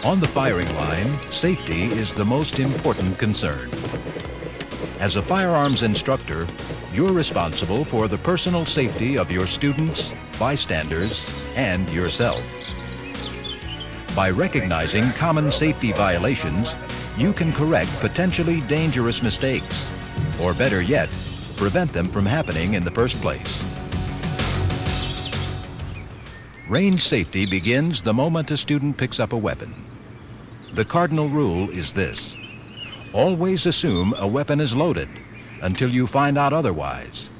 On the firing line, safety is the most important concern. As a firearms instructor, you're responsible for the personal safety of your students, bystanders, and yourself. By recognizing common safety violations, you can correct potentially dangerous mistakes, or better yet, prevent them from happening in the first place. Range safety begins the moment a student picks up a weapon. The cardinal rule is this: always assume a weapon is loaded until you find out otherwise,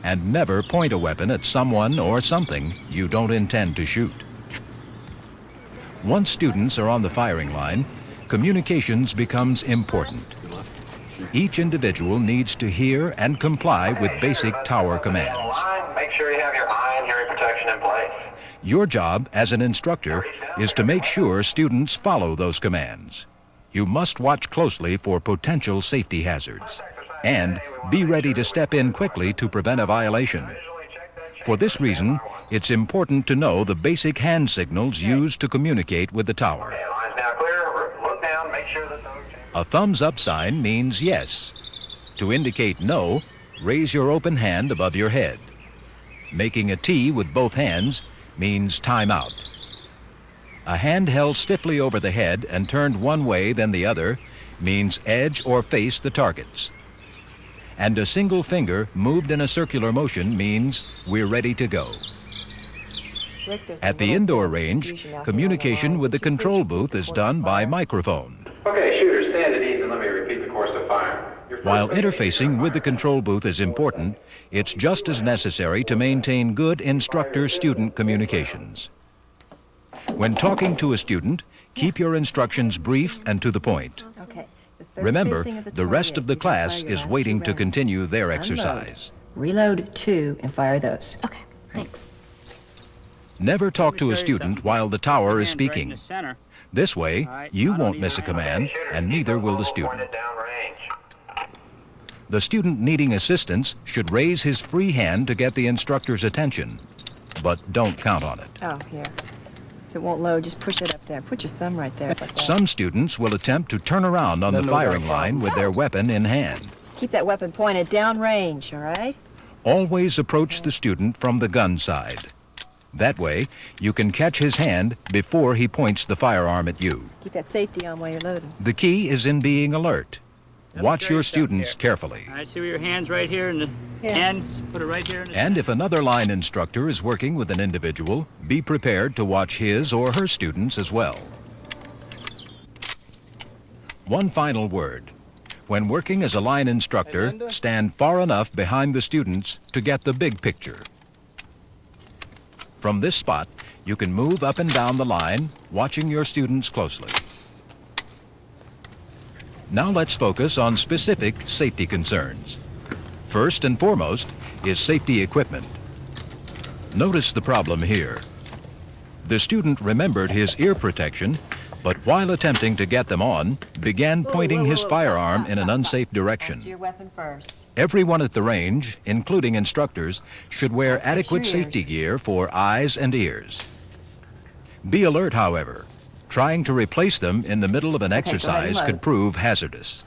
and never point a weapon at someone or something you don't intend to shoot. Once students are on the firing line, communications becomes important. Each individual needs to hear and comply with basic tower commands. Make sure you have your eye and hearing protection in place. Your job as an instructor is to make sure students follow those commands. You must watch closely for potential safety hazards and be ready to step in quickly to prevent a violation. For this reason, it's important to know the basic hand signals used to communicate with the tower. Line's now clear. Look down, make sure that A thumbs up sign means yes. To indicate no, raise your open hand above your head. Making a T with both hands means time out. A hand held stiffly over the head and turned one way then the other means edge or face the targets. And a single finger moved in a circular motion means we're ready to go. Rick, at the indoor range, communication with the control booth is done by microphone. Okay, shooters, stand at ease and let me repeat the course of fire. While interfacing with the control booth is important, it's just as necessary to maintain good instructor-student communications. When talking to a student, keep your instructions brief and to the point. Okay. Remember, the rest of the class is waiting to continue their exercise. Reload 2 and fire those. Okay, thanks. Never talk to a student while the tower is speaking. This way, you won't miss a command, and neither will the student. The student needing assistance should raise his free hand to get the instructor's attention, but don't count on it. Oh, here. If it won't load, just push it up there. Put your thumb right there. Like that. Some students will attempt to turn around on the firing line with their weapon in hand. Keep that weapon pointed down range, all right? Always approach the student from the gun side. That way, you can catch his hand before he points the firearm at you. Keep that safety on while you're loading. The key is in being alert. Watch your students carefully. I see where your hand's right here in the hand. Put it right here in the And if another line instructor is working with an individual, be prepared to watch his or her students as well. One final word. When working as a line instructor, stand far enough behind the students to get the big picture. From this spot, you can move up and down the line, watching your students closely. Now let's focus on specific safety concerns. First and foremost is safety equipment. Notice the problem here. The student remembered his ear protection, but while attempting to get them on, began pointing his firearm in an unsafe direction. Your weapon first. Everyone at the range, including instructors, should wear adequate safety gear for eyes and ears. Be alert, however. Trying to replace them in the middle of an exercise could prove hazardous.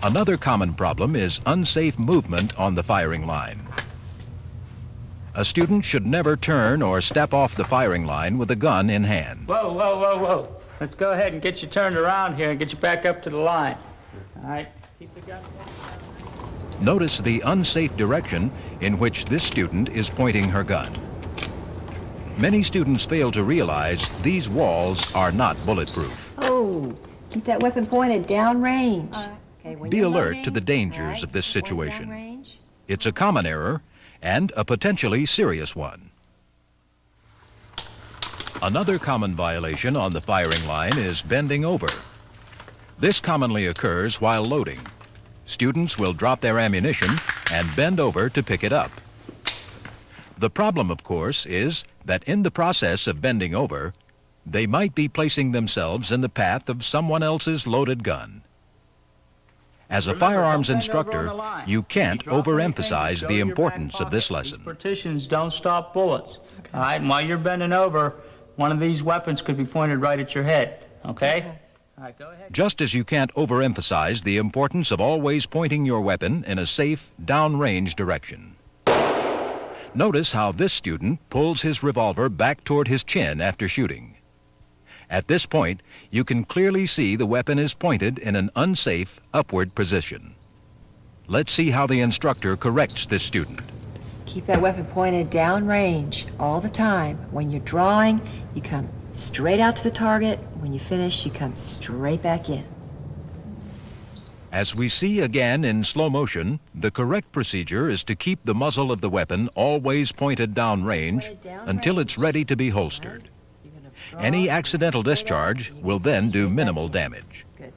Another common problem is unsafe movement on the firing line. A student should never turn or step off the firing line with a gun in hand. Whoa, whoa, whoa, whoa. Let's go ahead and get you turned around here and get you back up to the line. All right, keep the gun. Notice the unsafe direction in which this student is pointing her gun. Many students fail to realize these walls are not bulletproof. Oh, keep that weapon pointed down range. Okay, when Be you're alert loading, to the dangers right, of this point down situation. range. It's a common error and a potentially serious one. Another common violation on the firing line is bending over. This commonly occurs while loading. Students will drop their ammunition and bend over to pick it up. The problem, of course, is that in the process of bending over, they might be placing themselves in the path of someone else's loaded gun. As a firearms instructor, you can't overemphasize the importance of this lesson. Partitions don't stop bullets. All right, and while you're bending over, One of these weapons could be pointed right at your head, okay? All right, go ahead. Just as you can't overemphasize the importance of always pointing your weapon in a safe, downrange direction. Notice how this student pulls his revolver back toward his chin after shooting. At this point, you can clearly see the weapon is pointed in an unsafe, upward position. Let's see how the instructor corrects this student. Keep that weapon pointed downrange all the time. When you're drawing, you come straight out to the target. When you finish, you come straight back in. As we see again in slow motion, the correct procedure is to keep the muzzle of the weapon always pointed downrange until it's ready to be holstered. Any accidental discharge will then do minimal damage. Good.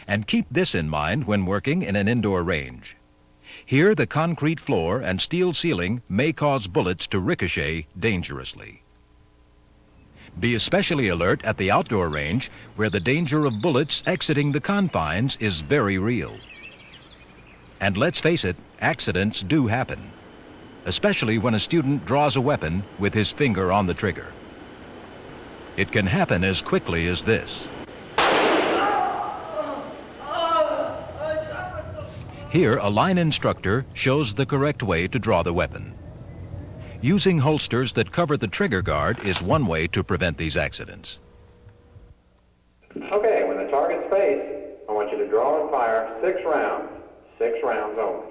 And keep this in mind when working in an indoor range. Here, the concrete floor and steel ceiling may cause bullets to ricochet dangerously. Be especially alert at the outdoor range, where the danger of bullets exiting the confines is very real. And let's face it, accidents do happen, especially when a student draws a weapon with his finger on the trigger. It can happen as quickly as this. Here, a line instructor shows the correct way to draw the weapon. Using holsters that cover the trigger guard is one way to prevent these accidents. Okay, when the target's faced, I want you to draw and fire 6 rounds. 6 rounds only.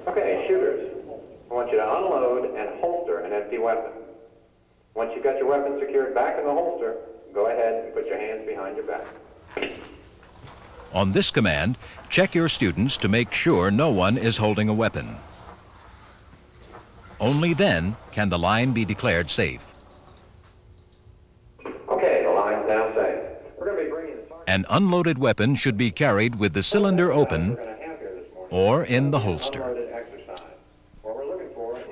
Okay, shooters, I want you to unload and holster an empty weapon. Once you've got your weapon secured back in the holster, go ahead and put your hands behind your back. On this command, check your students to make sure no one is holding a weapon. Only then can the line be declared safe. Okay, the line's now safe. We're going to be bringing the target. An unloaded weapon should be carried with the cylinder open or in the holster.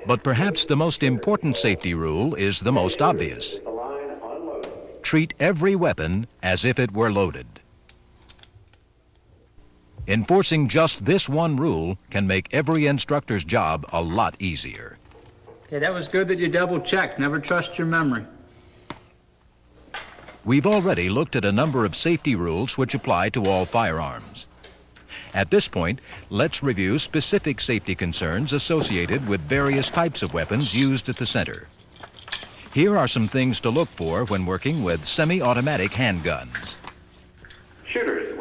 But perhaps the most important safety rule is the most obvious. Treat every weapon as if it were loaded. Enforcing just this one rule can make every instructor's job a lot easier. Okay, that was good that you double-checked. Never trust your memory. We've already looked at a number of safety rules which apply to all firearms. At this point, let's review specific safety concerns associated with various types of weapons used at the center. Here are some things to look for when working with semi-automatic handguns.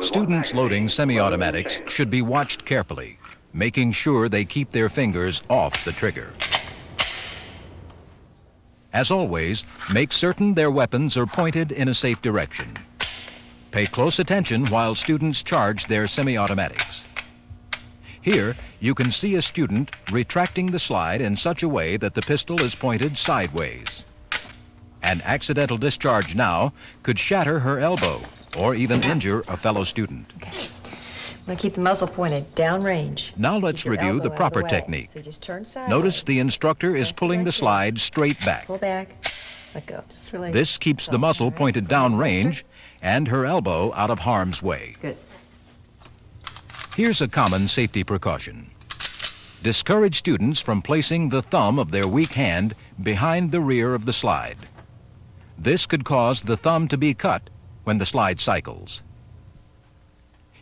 Students loading semi-automatics should be watched carefully, making sure they keep their fingers off the trigger. As always, make certain their weapons are pointed in a safe direction. Pay close attention while students charge their semi-automatics. Here, you can see a student retracting the slide in such a way that the pistol is pointed sideways. An accidental discharge now could shatter her elbow or even injure a fellow student. Okay. I'm going to keep the muzzle pointed downrange. Now let's Keep your review elbow the out of proper way. technique. So just turn sideways. Notice the instructor is Press it pulling like the this. slide straight back. Pull back. Let go. Just release. This keeps the muzzle pointed downrange and her elbow out of harm's way. Good. Here's a common safety precaution. Discourage students from placing the thumb of their weak hand behind the rear of the slide. This could cause the thumb to be cut when the slide cycles.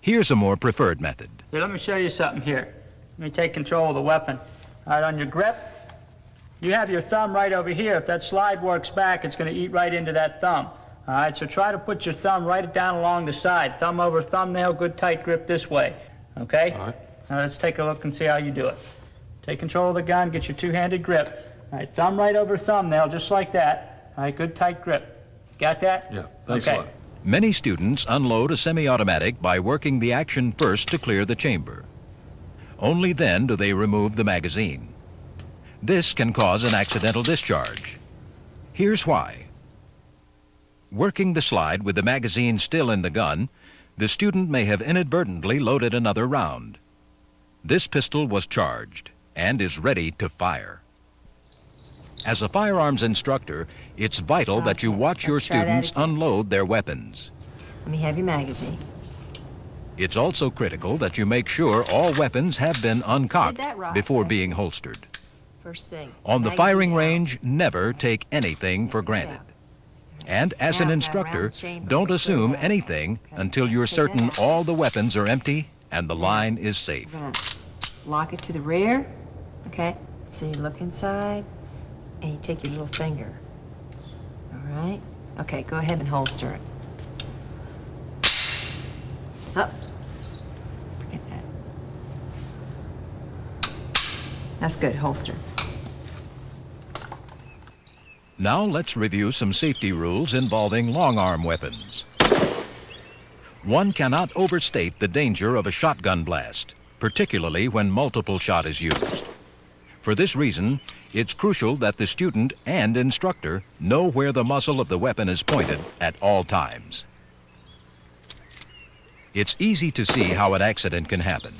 Here's a more preferred method. Here, let me show you something here. Let me take control of the weapon. All right, on your grip, you have your thumb right over here. If that slide works back, it's going to eat right into that thumb. All right, so try to put your thumb right down along the side. Thumb over thumbnail, good tight grip this way. Okay? All right. Now let's take a look and see how you do it. Take control of the gun, get your two-handed grip. All right, thumb right over thumbnail, just like that. All right, good tight grip. Got that? Yeah, thanks okay. a lot. Many students unload a semi-automatic by working the action first to clear the chamber. Only then do they remove the magazine. This can cause an accidental discharge. Here's why. Working the slide with the magazine still in the gun, the student may have inadvertently loaded another round. This pistol was charged and is ready to fire. As a firearms instructor, it's vital that you watch your let's try that students again. unload their weapons. Let me have your magazine. It's also critical that you make sure all weapons have been uncocked Did that right. before being holstered. First thing. On the magazine firing out. range, never take anything for granted. And as an Now, instructor, round chamber, don't put assume that. anything Okay. until you're Take certain that. all the weapons are empty and the line is safe. We're gonna lock it to the rear, okay? So you look inside, and you take your little finger. All right? Okay, go ahead and holster it. Up. Forget that. That's good, holster. Now let's review some safety rules involving long-arm weapons. One cannot overstate the danger of a shotgun blast, particularly when multiple shot is used. For this reason, it's crucial that the student and instructor know where the muzzle of the weapon is pointed at all times. It's easy to see how an accident can happen.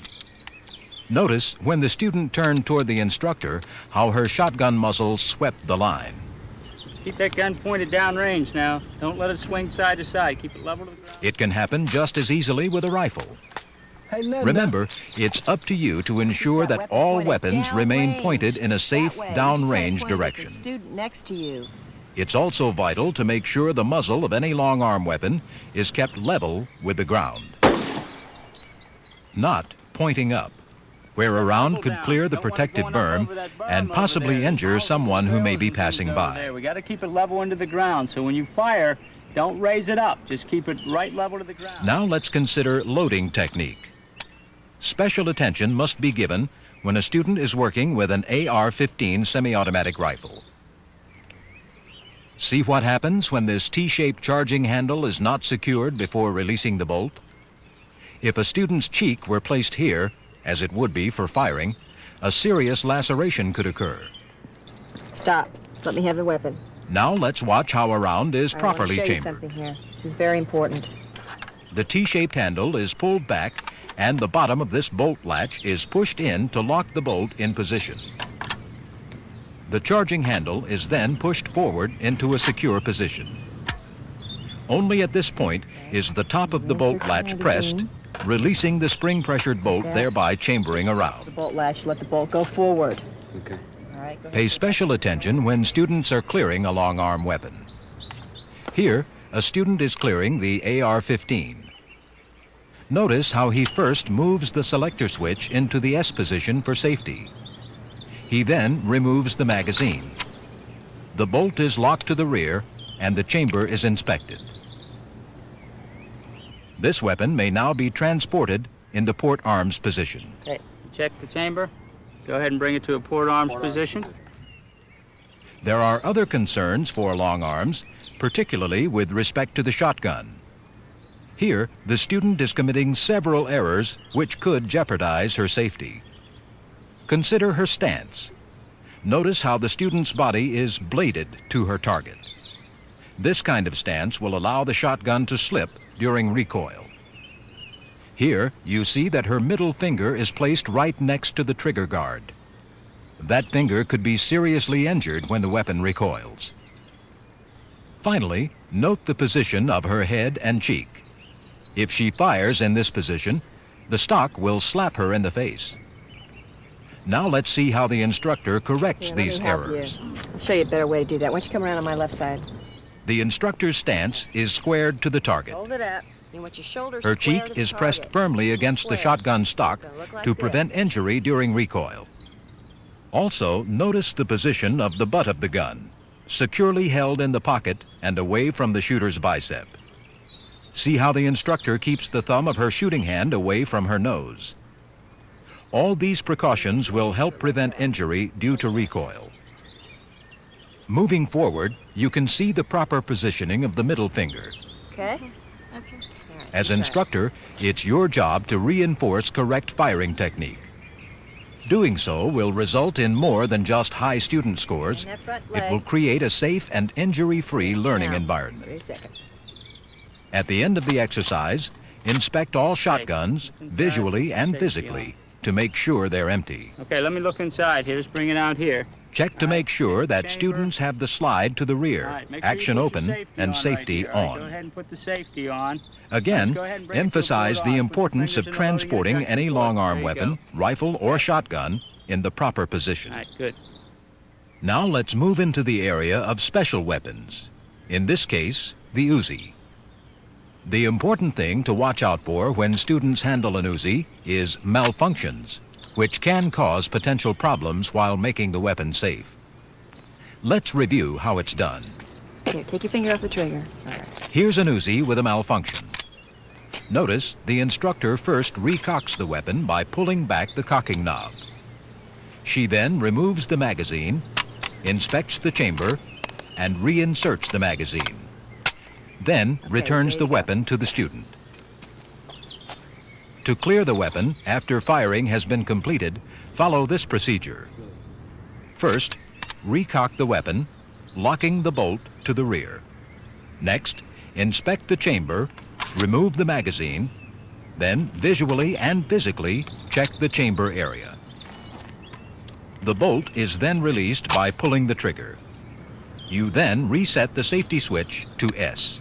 Notice when the student turned toward the instructor how her shotgun muzzle swept the line. Keep that gun pointed downrange now. Don't let it swing side to side. Keep it level to the ground. It can happen just as easily with a rifle. Hey, Linda. Remember, it's up to you to ensure that all weapons remain pointed in a safe downrange direction. Student next to you. It's also vital to make sure the muzzle of any long-arm weapon is kept level with the ground, not pointing up, where a round could clear the protective berm and possibly injure someone who may be passing by. We got to keep it level into the ground, so when you fire, don't raise it up. Just keep it right level to the ground. Now let's consider loading technique. Special attention must be given when a student is working with an AR-15 semi-automatic rifle. See what happens when this T-shaped charging handle is not secured before releasing the bolt? If a student's cheek were placed here, as it would be for firing, a serious laceration could occur. Stop. Let me have the weapon. Now let's watch how a round is properly I want to show you chambered. something here. This is very important. The T-shaped handle is pulled back and the bottom of this bolt latch is pushed in to lock the bolt in position. The charging handle is then pushed forward into a secure position. Only at this point is the top of the bolt latch pressed, releasing the spring-pressured bolt, thereby chambering The around. bolt latch, let the bolt go forward. Okay. All right, go ahead. Pay special attention when students are clearing a long-arm weapon. Here, a student is clearing the AR-15. Notice how he first moves the selector switch into the S position for safety. He then removes the magazine. The bolt is locked to the rear and the chamber is inspected. This weapon may now be transported in the port arms position. Okay, check the chamber. Go ahead and bring it to a port arms position. There are other concerns for long arms, particularly with respect to the shotgun. Here, the student is committing several errors which could jeopardize her safety. Consider her stance. Notice how the student's body is bladed to her target. This kind of stance will allow the shotgun to slip during recoil. Here, you see that her middle finger is placed right next to the trigger guard. That finger could be seriously injured when the weapon recoils. Finally, note the position of her head and cheek. If she fires in this position, the stock will slap her in the face. Now let's see how the instructor corrects Here, let me these help errors. you. I'll show you a better way to do that. Why don't you come around on my left side? The instructor's stance is squared to the target. Hold it up. You want your shoulders Her square cheek to the is pressed target. firmly against the Square. shotgun stock It's gonna look like to prevent this. injury during recoil. Also, notice the position of the butt of the gun, securely held in the pocket and away from the shooter's bicep. See how the instructor keeps the thumb of her shooting hand away from her nose. All these precautions will help prevent injury due to recoil. Moving forward, you can see the proper positioning of the middle finger. Okay? As instructor, it's your job to reinforce correct firing technique. Doing so will result in more than just high student scores. And that front It will leg. create a safe and injury-free learning Now, environment. 3 seconds. At the end of the exercise, inspect all shotguns visually and physically to make sure they're empty. Okay, let me look inside here. Just bring it out here. Check to make sure that Chamber. students have the slide to the All rear, right, make sure you action put your open, safety and on safety right here. All right, go on. ahead and put the safety on. Again, Let's go ahead and bring it to the emphasize board the on. Put your importance fingers of in the loading transporting ejection any port. long-arm There you weapon, go. rifle, or shotgun in the proper position. All right, good. Now let's move into the area of special weapons. In this case, the Uzi. The important thing to watch out for when students handle an Uzi is malfunctions, which can cause potential problems while making the weapon safe. Let's review how it's done. Here, take your finger off the trigger. Here's an Uzi with a malfunction. Notice the instructor first recocks the weapon by pulling back the cocking knob. She then removes the magazine, inspects the chamber, and reinserts the magazine. Then returns the weapon to the student. To clear the weapon after firing has been completed, follow this procedure. First, recock the weapon, locking the bolt to the rear. Next, inspect the chamber, remove the magazine, then visually and physically check the chamber area. The bolt is then released by pulling the trigger. You then reset the safety switch to S.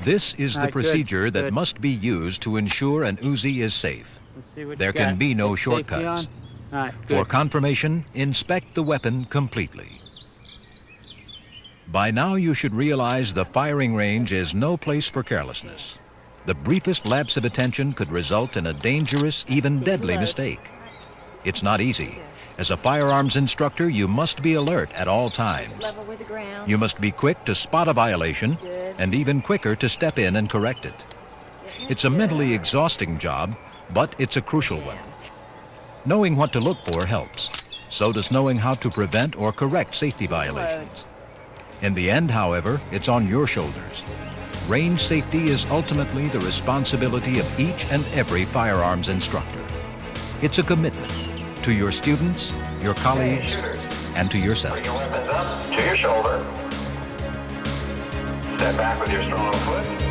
This is the All right, good, procedure that good. must be used to ensure an Uzi is safe. Let's see what There you can got. be no Put safety shortcuts. on. All right, For good. confirmation, inspect the weapon completely. By now you should realize the firing range is no place for carelessness. The briefest lapse of attention could result in a dangerous, even deadly mistake. It's not easy. As a firearms instructor, you must be alert at all times. Level with the ground. You must be quick to spot a violation and even quicker to step in and correct it. It's a mentally exhausting job, but it's a crucial one. Knowing what to look for helps. So does knowing how to prevent or correct safety violations. In the end, however, it's on your shoulders. Range safety is ultimately the responsibility of each and every firearms instructor. It's a commitment to your students, your colleagues, and to yourself. Bring your weapons up to your shoulder. Step back with your strong foot.